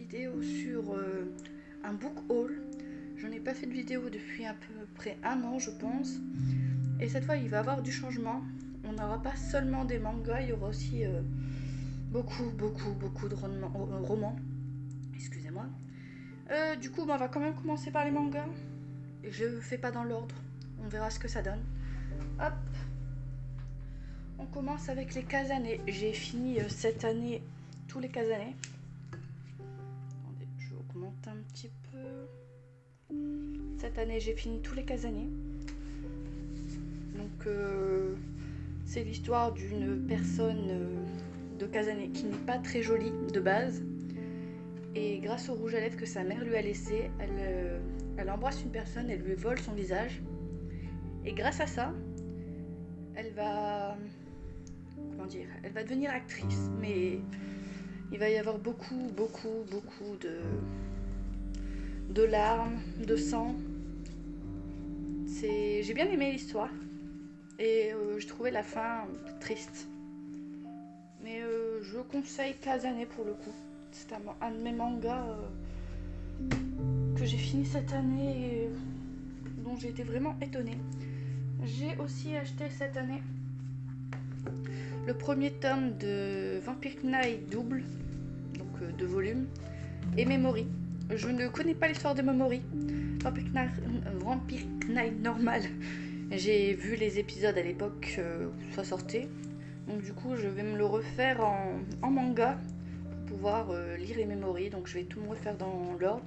vidéo sur un book haul. Je n'ai pas fait de vidéo depuis à peu près un an, je pense. Et cette fois, il va y avoir du changement. On n'aura pas seulement des mangas, il y aura aussi beaucoup de romans. Excusez-moi. Du coup, on va quand même commencer par les mangas. Et je fais pas dans l'ordre. On verra ce que ça donne. Hop. On commence avec les Kazane. J'ai fini cette année tous les Kazane. Attendez, je augmente un petit peu. Cette année, j'ai fini tous les Kazane. Donc, c'est l'histoire d'une personne de Kazane qui n'est pas très jolie de base. Et grâce au rouge à lèvres que sa mère lui a laissé, elle embrasse une personne, elle lui vole son visage. Et grâce à ça, elle va devenir actrice. Mais il va y avoir beaucoup de larmes, de sang. J'ai bien aimé l'histoire. Et je trouvais la fin triste. Mais je conseille Kazane pour le coup. C'est un de mes mangas que j'ai fini cette année et dont j'ai été vraiment étonnée. J'ai aussi acheté cette année le premier tome de Vampire Knight double, donc 2 volumes, et Memory. Je ne connais pas l'histoire de Memory. Vampire Knight normal. J'ai vu les épisodes à l'époque où ça sortait. Donc du coup, je vais me le refaire en manga pour pouvoir lire les Memory. Donc je vais tout me refaire dans l'ordre.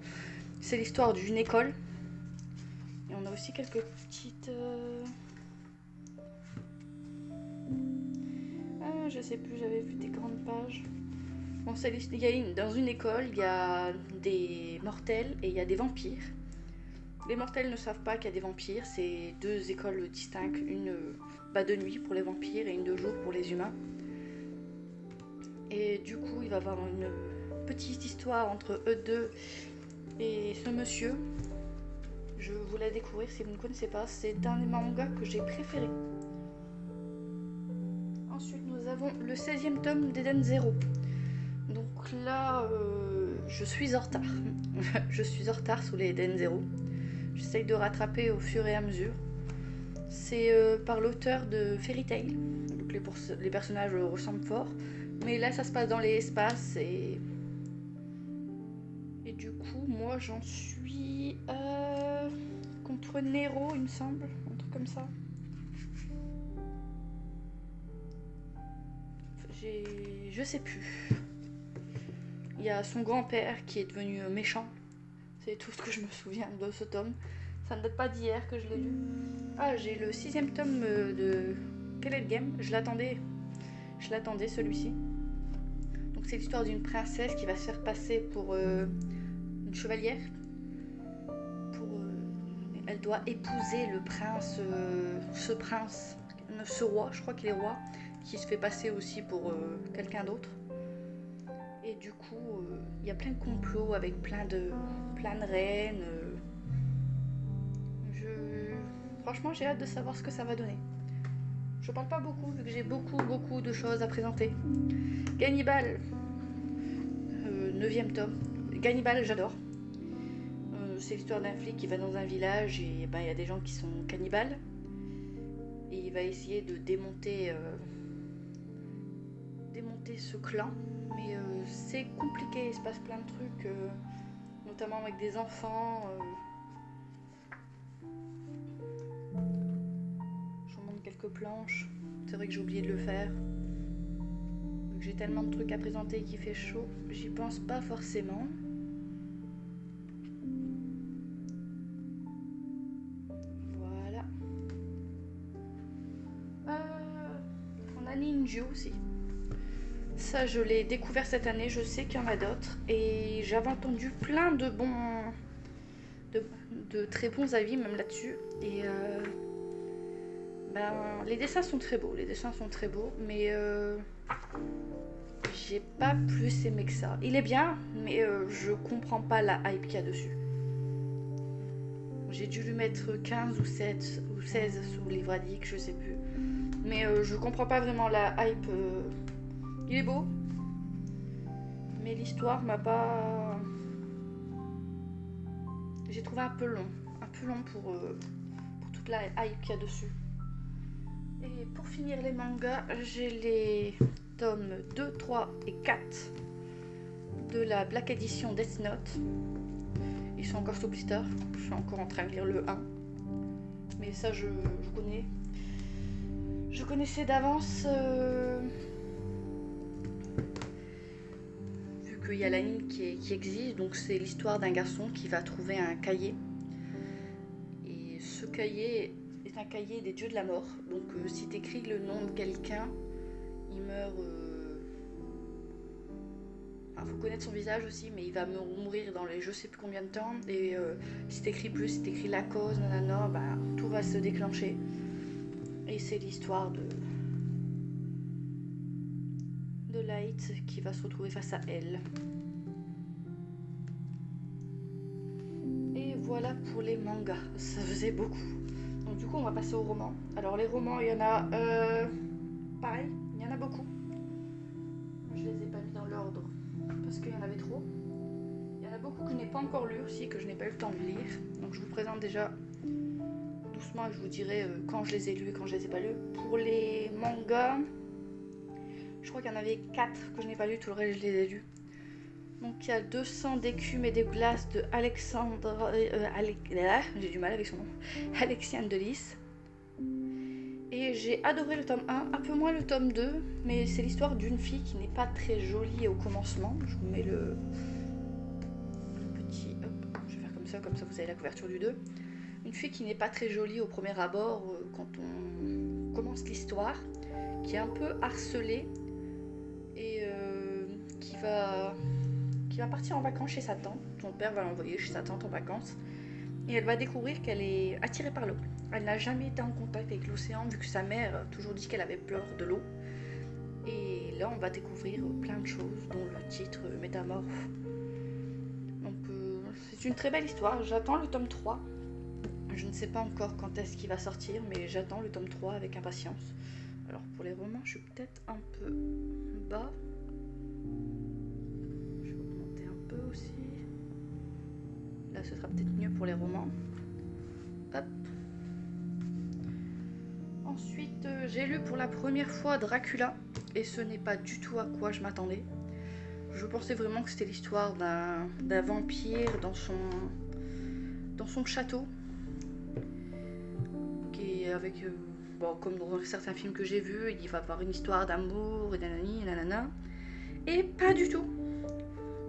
C'est l'histoire d'une école. Et on a aussi quelques petites... je sais plus, j'avais vu des grandes pages. Bon, dans une école, il y a des mortels et il y a des vampires. Les mortels ne savent pas qu'il y a des vampires. C'est 2 écoles distinctes. Une de nuit pour les vampires et une de jour pour les humains. Et du coup, il va y avoir une petite histoire entre eux deux et ce monsieur. Je vous la découvrir si vous ne connaissez pas. C'est un des mangas que j'ai préféré. Ensuite, nous avons le 16e tome d'Eden Zero. Donc là, je suis en retard. Je suis en retard sur les Eden Zero. J'essaye de rattraper au fur et à mesure. C'est par l'auteur de Fairy Tail. Donc les personnages ressemblent fort. Mais là, ça se passe dans l'espace et du coup, moi, j'en suis contre Nero, il me semble. Un truc comme ça. Je sais plus. Il y a son grand-père qui est devenu méchant. C'est tout ce que je me souviens de ce tome. Ça ne date pas d'hier que je l'ai lu. Ah, j'ai le 6e tome de Quel est le game ? Je l'attendais celui-ci. Donc c'est l'histoire d'une princesse qui va se faire passer pour une chevalière. Elle doit épouser le prince, ce roi, je crois qu'il est roi, qui se fait passer aussi pour quelqu'un d'autre. Et du coup, il y a plein de complots avec plein de reines. Franchement, j'ai hâte de savoir ce que ça va donner. Je parle pas beaucoup vu que j'ai beaucoup de choses à présenter. Gannibal, 9e tome. Gannibal, j'adore. C'est l'histoire d'un flic qui va dans un village et il y a des gens qui sont cannibales. Et il va essayer de démonter ce clan. Mais c'est compliqué, il se passe plein de trucs, notamment avec des enfants. Je vous montre quelques planches. C'est vrai que j'ai oublié de le faire. Vu que j'ai tellement de trucs à présenter qu'il fait chaud, j'y pense pas forcément. Voilà. On a Ninja aussi. Ça, je l'ai découvert cette année. Je sais qu'il y en a d'autres. Et j'avais entendu plein de très bons avis même là-dessus. Et les dessins sont très beaux. Mais j'ai pas plus aimé que ça. Il est bien, mais je comprends pas la hype qu'il y a dessus. J'ai dû lui mettre 15 ou 7 ou 16 sous livre addict, je sais plus. Mais je comprends pas vraiment la hype. Il est beau, Mais l'histoire m'a pas... J'ai trouvé un peu long. Un peu long pour toute la hype qu'il y a dessus. Et pour finir les mangas, j'ai les tomes 2, 3 et 4 de la Black Edition Death Note. Ils sont encore sous blister. Je suis encore en train de lire le 1. Mais ça, je connais. Je connaissais d'avance. Vu qu'il y a l'anime qui existe. Donc c'est l'histoire d'un garçon qui va trouver un cahier. Et ce cahier est un cahier des dieux de la mort. Donc si tu écris le nom de quelqu'un, il meurt... Enfin, faut connaître son visage aussi, mais il va mourir dans les je sais plus combien de temps. Et si t'écris plus, si t'écris la cause, nanana, bah, tout va se déclencher. Et c'est l'histoire de Light qui va se retrouver face à elle. Et voilà pour les mangas, ça faisait beaucoup. Donc du coup on va passer aux romans. Alors les romans, il y en a pareil, il y en a beaucoup. Je les ai pas mis dans l'ordre parce qu'il y en avait trop. Il y en a beaucoup que je n'ai pas encore lu aussi, que je n'ai pas eu le temps de lire. Donc je vous présente déjà doucement et je vous dirai quand je les ai lus et quand je les ai pas lus. Pour les mangas, je crois qu'il y en avait 4 que je n'ai pas lus, tout le reste je les ai lus. Donc il y a 200 d'écume et des glaces de Alexandre... j'ai du mal avec son nom. Alexiane de Lys. Et j'ai adoré le tome 1, un peu moins le tome 2, mais c'est l'histoire d'une fille qui n'est pas très jolie au commencement. Je vous mets le petit... Hop, je vais faire comme ça vous avez la couverture du 2. Une fille qui n'est pas très jolie au premier abord quand on commence l'histoire, qui est un peu harcelée et qui va partir en vacances chez sa tante. Son père va l'envoyer chez sa tante en vacances. Et elle va découvrir qu'elle est attirée par l'eau. Elle n'a jamais été en contact avec l'océan, vu que sa mère a toujours dit qu'elle avait peur de l'eau. Et là, on va découvrir plein de choses, dont le titre Métamorphe. Donc, c'est une très belle histoire. J'attends le tome 3. Je ne sais pas encore quand est-ce qu'il va sortir, mais j'attends le tome 3 avec impatience. Alors, pour les romans, je suis peut-être un peu bas. Je vais augmenter un peu aussi. Là, ce sera peut-être mieux pour les romans. Hop. Ensuite, j'ai lu pour la première fois Dracula, et ce n'est pas du tout à quoi je m'attendais. Je pensais vraiment que c'était l'histoire d'un vampire dans son château, qui est avec, comme dans certains films que j'ai vus, il va avoir une histoire d'amour et nanani, nanana. Et pas du tout.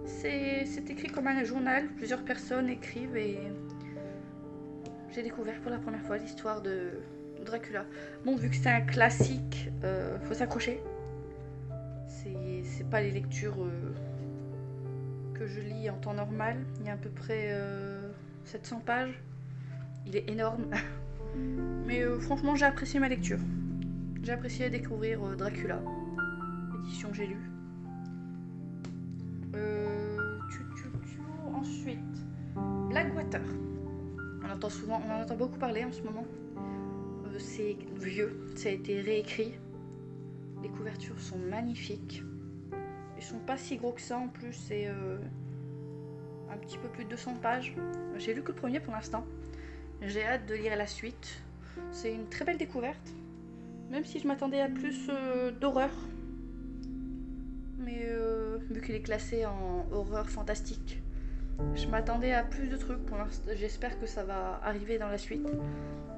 C'est écrit comme un journal, plusieurs personnes écrivent et j'ai découvert pour la première fois l'histoire de Dracula. Bon, vu que c'est un classique, faut s'accrocher. C'est pas les lectures que je lis en temps normal. Il y a à peu près 700 pages. Il est énorme. Mais franchement, j'ai apprécié ma lecture. J'ai apprécié découvrir Dracula, édition J'ai lu. Ensuite, Blackwater. On en entend beaucoup parler en ce moment. C'est vieux, ça a été réécrit. Les couvertures sont magnifiques. Ils sont pas si gros que ça en plus, c'est un petit peu plus de 200 pages. J'ai lu que le premier pour l'instant. J'ai hâte de lire la suite. C'est une très belle découverte. Même si je m'attendais à plus d'horreur. Mais vu qu'il est classé en horreur fantastique, je m'attendais à plus de trucs. Pour l'instant, j'espère que ça va arriver dans la suite.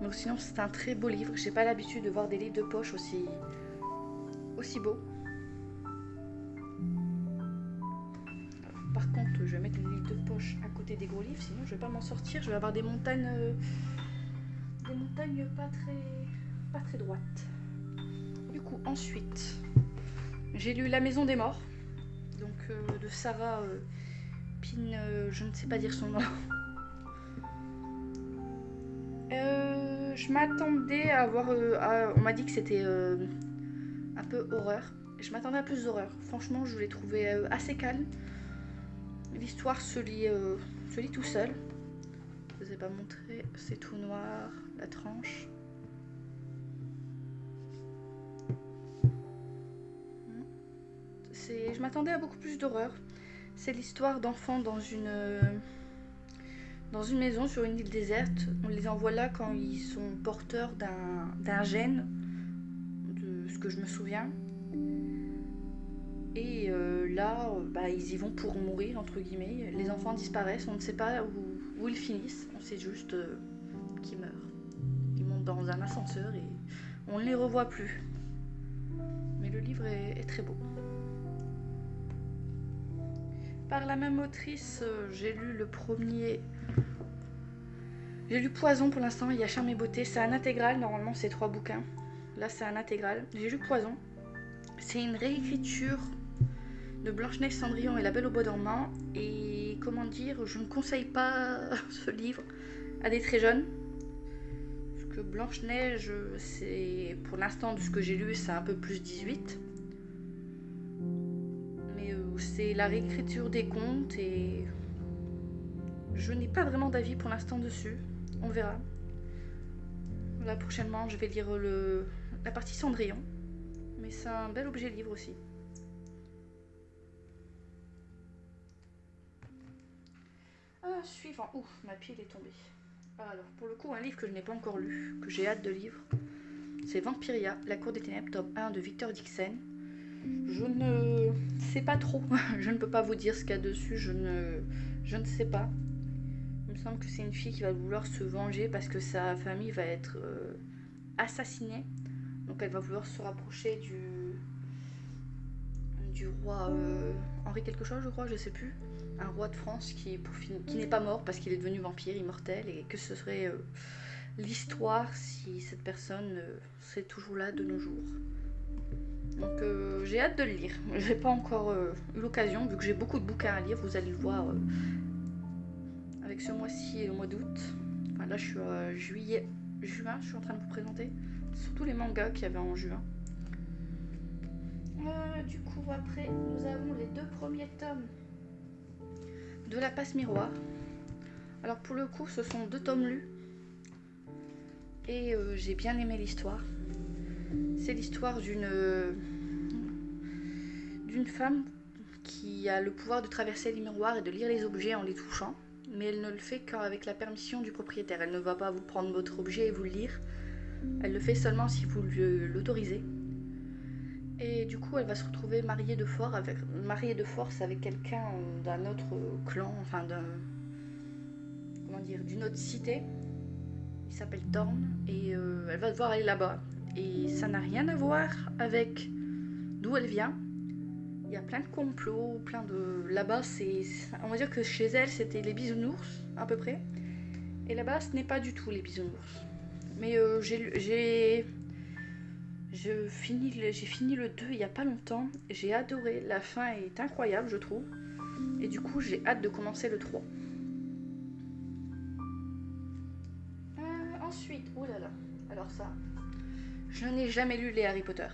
Mais sinon, c'est un très beau livre. J'ai pas l'habitude de voir des livres de poche aussi beaux. Par contre, je vais mettre les livres de poche à côté des gros livres, sinon je vais pas m'en sortir. Je vais avoir des montagnes pas très droites. Du coup, ensuite, j'ai lu La Maison des Morts, donc de Sarah Pin, je ne sais pas dire son nom. Je m'attendais à avoir... on m'a dit que c'était un peu horreur. Je m'attendais à plus d'horreur. Franchement, je l'ai trouvé assez calme. L'histoire se lit tout seul. Je ne vous ai pas montré. C'est tout noir, la tranche. Je m'attendais à beaucoup plus d'horreur. C'est l'histoire d'enfants dans une maison sur une île déserte. On les envoie là quand ils sont porteurs d'un gène, de ce que je me souviens. Et là, ils y vont pour mourir, entre guillemets. Les enfants disparaissent, on ne sait pas où ils finissent. On sait juste qu'ils meurent. Ils montent dans un ascenseur et on ne les revoit plus. Mais le livre est très beau. Par la même autrice, j'ai lu le premier... J'ai lu Poison pour l'instant, il y a Charme et Beauté. C'est un intégral, normalement c'est 3 bouquins. Là c'est un intégral. J'ai lu Poison. C'est une réécriture de Blanche-Neige, Cendrillon et La Belle au bois dormant. Et comment dire, je ne conseille pas ce livre à des très jeunes. Parce que Blanche-Neige, c'est pour l'instant de ce que j'ai lu, c'est un peu plus 18. Mais c'est la réécriture des contes et je n'ai pas vraiment d'avis pour l'instant dessus. On verra. Là prochainement, je vais lire la partie Cendrillon. Mais c'est un bel objet livre aussi. Suivant. Ouh, ma pile est tombée. Alors, pour le coup, un livre que je n'ai pas encore lu, que j'ai hâte de lire, c'est Vampiria, La Cour des Ténèbres, tome 1 de Victor Dixon. Je ne sais pas trop. Je ne peux pas vous dire ce qu'il y a dessus. Je ne sais pas. Il me semble que c'est une fille qui va vouloir se venger parce que sa famille va être assassinée. Donc elle va vouloir se rapprocher du roi Henri quelque chose, je crois, je sais plus. Un roi de France qui n'est pas mort parce qu'il est devenu vampire, immortel. Et que ce serait l'histoire si cette personne serait toujours là de nos jours. Donc j'ai hâte de le lire. J'ai pas encore eu l'occasion, vu que j'ai beaucoup de bouquins à lire, vous allez le voir avec ce mois-ci et le mois d'août. Enfin là je suis juin, je suis en train de vous présenter. Surtout les mangas qu'il y avait en juin. Du coup après nous avons les 2 premiers tomes de La Passe Miroir. Alors pour le coup ce sont 2 tomes lus. Et j'ai bien aimé l'histoire. C'est l'histoire d'une femme qui a le pouvoir de traverser les miroirs et de lire les objets en les touchant. Mais elle ne le fait qu'avec la permission du propriétaire. Elle ne va pas vous prendre votre objet et vous le lire. Elle le fait seulement si vous l'autorisez. Et du coup, elle va se retrouver mariée de force avec quelqu'un d'un autre clan, enfin d'une autre cité. Il s'appelle Thorn et elle va devoir aller là-bas. Et ça n'a rien à voir avec d'où elle vient. Il y a plein de complots, Là-bas, on va dire que chez elle, c'était les bisounours, à peu près. Et là-bas, ce n'est pas du tout les bisounours. Mais j'ai fini le 2 il n'y a pas longtemps. J'ai adoré. La fin est incroyable, je trouve. Et du coup, j'ai hâte de commencer le 3. Ensuite, oh là là. Alors ça, je n'ai jamais lu les Harry Potter.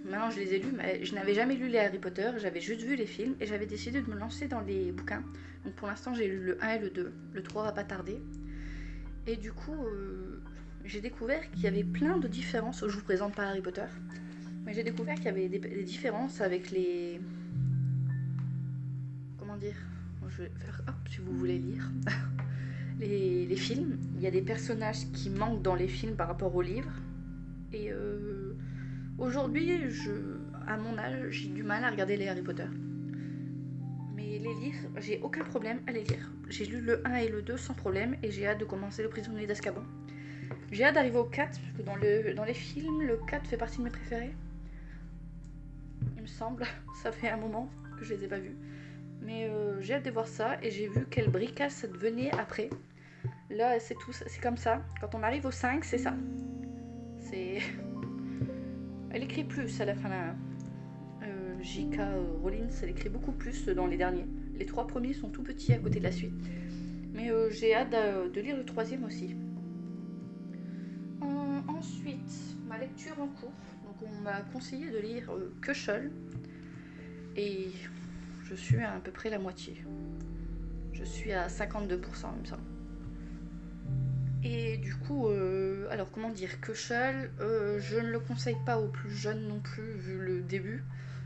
Maintenant je les ai lus, mais je n'avais jamais lu les Harry Potter, j'avais juste vu les films et j'avais décidé de me lancer dans les bouquins. Donc pour l'instant j'ai lu le 1 et le 2, le 3 va pas tarder. Et du coup, j'ai découvert qu'il y avait plein de différences. Je vous présente pas Harry Potter, mais j'ai découvert qu'il y avait des différences avec les... Comment dire ? Je vais faire hop si vous voulez lire. les films, il y a des personnages qui manquent dans les films par rapport aux livres. Et aujourd'hui, à mon âge, j'ai du mal à regarder les Harry Potter. Mais les lire, j'ai aucun problème à les lire. J'ai lu le 1 et le 2 sans problème et j'ai hâte de commencer le prisonnier d'Azkaban. J'ai hâte d'arriver au 4, parce que dans les films, le 4 fait partie de mes préférés. Il me semble, ça fait un moment que je les ai pas vus. Mais j'ai hâte de voir ça et j'ai vu quelle bricasse ça devenait après. Là, c'est tout, c'est comme ça. Quand on arrive au 5, c'est ça. Elle écrit plus à la fin. J.K. Rowling, elle écrit beaucoup plus dans les derniers. Les 3 premiers sont tout petits à côté de la suite. Mais j'ai hâte de lire le 3e aussi. Ensuite, ma lecture en cours. Donc on m'a conseillé de lire Köchel. Et je suis à peu près la moitié. Je suis à 52%, il me semble. Et du coup, alors comment dire, Köchel, je ne le conseille pas aux plus jeunes non plus, vu le début.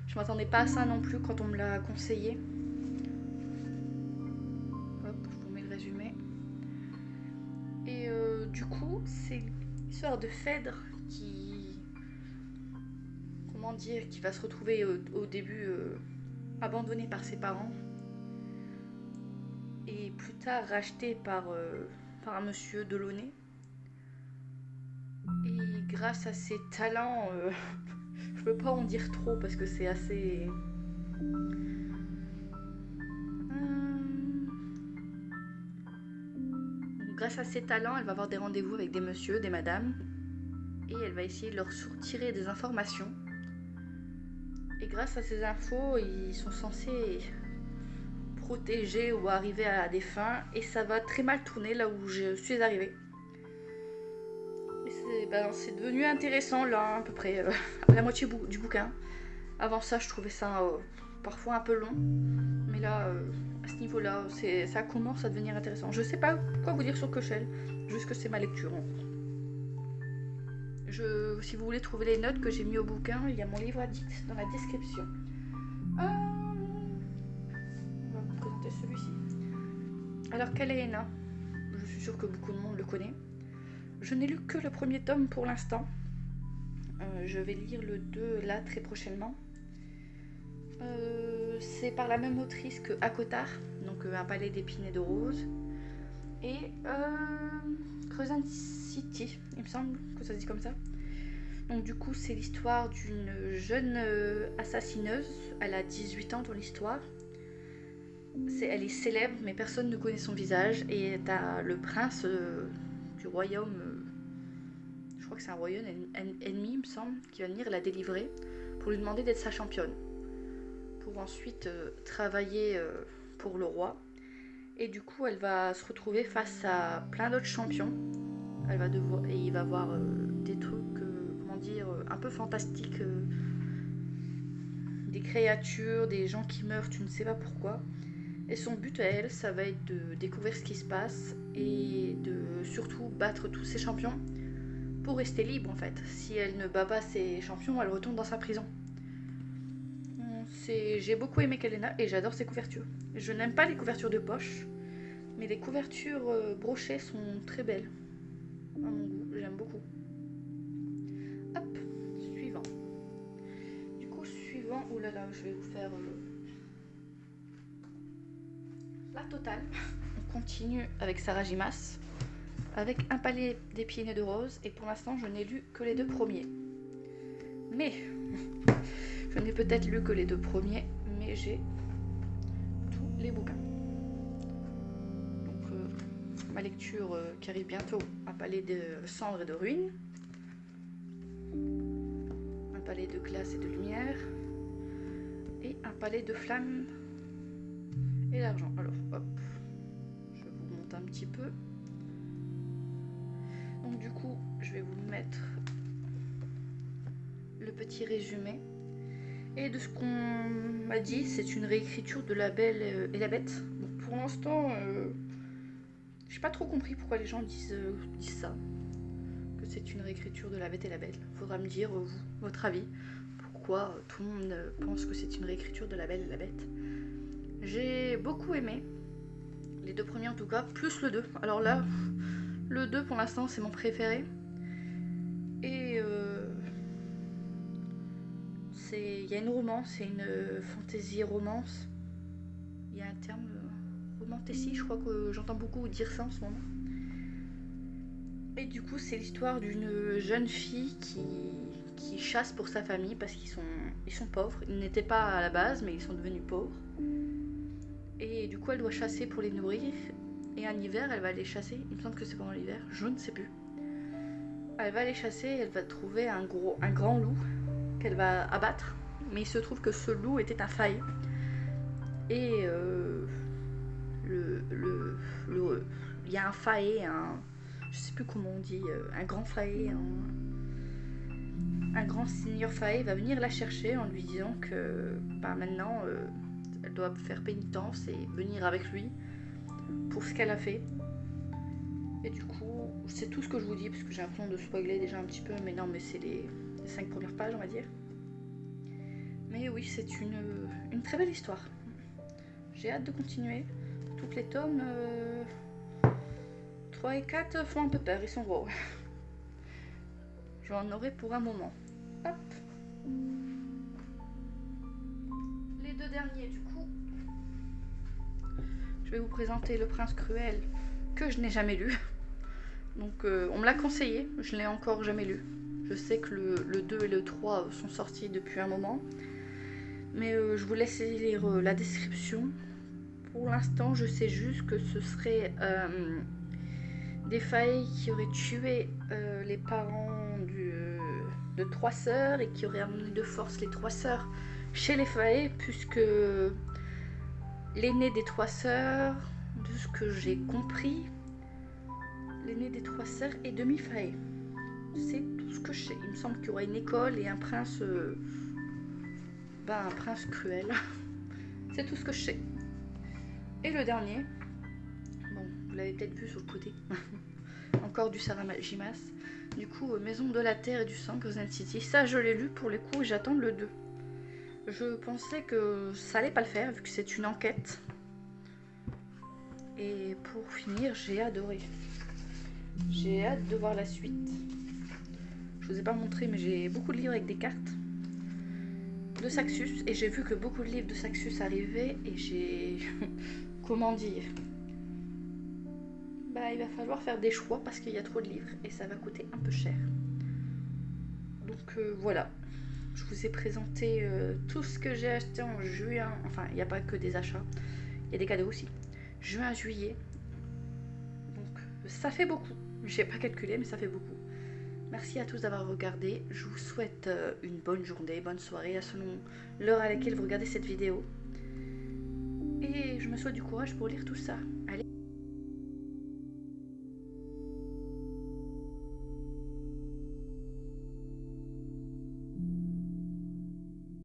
Je m'attendais pas à ça non plus quand on me l'a conseillé. Hop, je vous mets le résumé. Et du coup, c'est l'histoire de Phèdre qui, comment dire, qui va se retrouver au début abandonné par ses parents et plus tard racheté par un monsieur Delaunay. Et grâce à ses talents, je peux pas en dire trop parce que c'est assez. Donc, grâce à ses talents, elle va avoir des rendez-vous avec des messieurs, des madames, et elle va essayer de leur tirer des informations. Et grâce à ces infos, ils sont censés protéger ou arriver à des fins, et ça va très mal tourner là où je suis arrivée. C'est devenu intéressant là, à peu près à la moitié du bouquin. Avant ça, je trouvais ça parfois un peu long, mais là, à ce niveau-là, ça commence à devenir intéressant. Je sais pas quoi vous dire sur Köchel, juste que c'est ma lecture. Si vous voulez trouver les notes que j'ai mis au bouquin, il y a mon livre addict dans la description. On va vous présenter celui-ci. Alors, quelle est Héna? Je suis sûre que beaucoup de monde le connaît. Je n'ai lu que le premier tome pour l'instant. Je vais lire le 2 là très prochainement. C'est par la même autrice que Akotar, donc Un palais d'épines et de roses. Et Crescent City, il me semble que ça se dit comme ça. Donc du coup, c'est l'histoire d'une jeune assassineuse. Elle a 18 ans dans l'histoire. Elle est célèbre, mais personne ne connaît son visage. Et t'as le prince du royaume, je crois que c'est un royaume ennemi, il me semble, qui va venir la délivrer pour lui demander d'être sa championne. Pour ensuite travailler pour le roi. Et du coup, elle va se retrouver face à plein d'autres champions. Et il va avoir des trucs, un peu fantastiques. Des créatures, des gens qui meurent, tu ne sais pas pourquoi. Et son but à elle, ça va être de découvrir ce qui se passe et de surtout battre tous ses champions pour rester libre en fait. Si elle ne bat pas ses champions, elle retourne dans sa prison. J'ai beaucoup aimé Kalena et j'adore ses couvertures. Je n'aime pas les couvertures de poche, mais les couvertures brochées sont très belles. À mon goût, j'aime beaucoup. Hop, suivant. Du coup, suivant, oulala, je vais vous faire la totale. On continue avec Sarah Gimas, avec Un palais d'épines et de roses, et pour l'instant, je n'ai lu que les 2 premiers. Mais je n'ai peut-être lu que les 2 premiers, mais j'ai tous les bouquins. Donc, ma lecture qui arrive bientôt, Un palais de cendres et de ruines, Un palais de glace et de lumière, et Un palais de flammes et d'argent. Alors, hop, je vous monte un petit peu. Donc, du coup, je vais vous mettre le petit résumé. Et de ce qu'on m'a dit, c'est une réécriture de La Belle et la Bête. Donc pour l'instant, j'ai pas trop compris pourquoi les gens disent ça, que c'est une réécriture de La Bête et la Belle. Faudra me dire, vous, votre avis, pourquoi tout le monde pense que c'est une réécriture de La Belle et la Bête. J'ai beaucoup aimé, les 2 premiers en tout cas, plus le 2. Alors là, le 2 pour l'instant c'est mon préféré. Et il y a une romance, c'est une fantasy romance. Il y a un terme romantécie, je crois que j'entends beaucoup dire ça en ce moment. Et du coup, c'est l'histoire d'une jeune fille qui chasse pour sa famille parce qu'ils sont pauvres. Ils n'étaient pas à la base, mais ils sont devenus pauvres. Et du coup, elle doit chasser pour les nourrir. Et en hiver, elle va aller chasser. Il me semble que c'est pendant l'hiver, je ne sais plus. Elle va aller chasser, elle va trouver un grand loup qu'elle va abattre, mais il se trouve que ce loup était un faille. Et il y a un faille, je sais plus comment on dit, un grand faille, un grand seigneur faille va venir la chercher en lui disant que maintenant elle doit faire pénitence et venir avec lui pour ce qu'elle a fait. Et du coup, c'est tout ce que je vous dis, parce que j'ai l'impression de spoiler déjà un petit peu, mais non, mais c'est les 5 premières pages, on va dire. Mais oui, c'est une très belle histoire. J'ai hâte de continuer. Toutes les tomes 3 et 4 font un peu peur, ils sont gros. J'en aurai pour un moment. Hop. Les 2 derniers, du coup. Je vais vous présenter Le Prince Cruel, que je n'ai jamais lu. Donc on me l'a conseillé, je ne l'ai encore jamais lu. Je sais que le 2 et le 3 sont sortis depuis un moment. Mais je vous laisse lire la description. Pour l'instant, je sais juste que ce serait des Fae qui auraient tué les parents de 3 sœurs et qui auraient amené de force les 3 sœurs chez les Fae, puisque l'aînée des 3 sœurs, de ce que j'ai compris, l'aînée des 3 sœurs est demi-Fae. C'est tout ce que je sais. Il me semble qu'il y aura une école et un prince... un prince cruel. C'est tout ce que je sais. Et le dernier, bon, vous l'avez peut-être vu sur le côté, encore du Sarajimas. Du coup, Maison de la Terre et du Sang, Gozen City. Ça, je l'ai lu pour les coups et j'attends le 2. Je pensais que ça allait pas le faire, vu que c'est une enquête. Et pour finir, j'ai adoré. J'ai hâte de voir la suite. Je vous ai pas montré, mais j'ai beaucoup de livres avec des cartes de Saxus. Et j'ai vu que beaucoup de livres de Saxus arrivaient. Et j'ai... comment dire, il va falloir faire des choix parce qu'il y a trop de livres et ça va coûter un peu cher. Donc voilà, je vous ai présenté tout ce que j'ai acheté en juin. Enfin, il n'y a pas que des achats, il y a des cadeaux aussi. Juin, juillet. Donc ça fait beaucoup. J'ai pas calculé, mais ça fait beaucoup. Merci à tous d'avoir regardé. Je vous souhaite une bonne journée, bonne soirée, selon l'heure à laquelle vous regardez cette vidéo. Et je me souhaite du courage pour lire tout ça. Allez.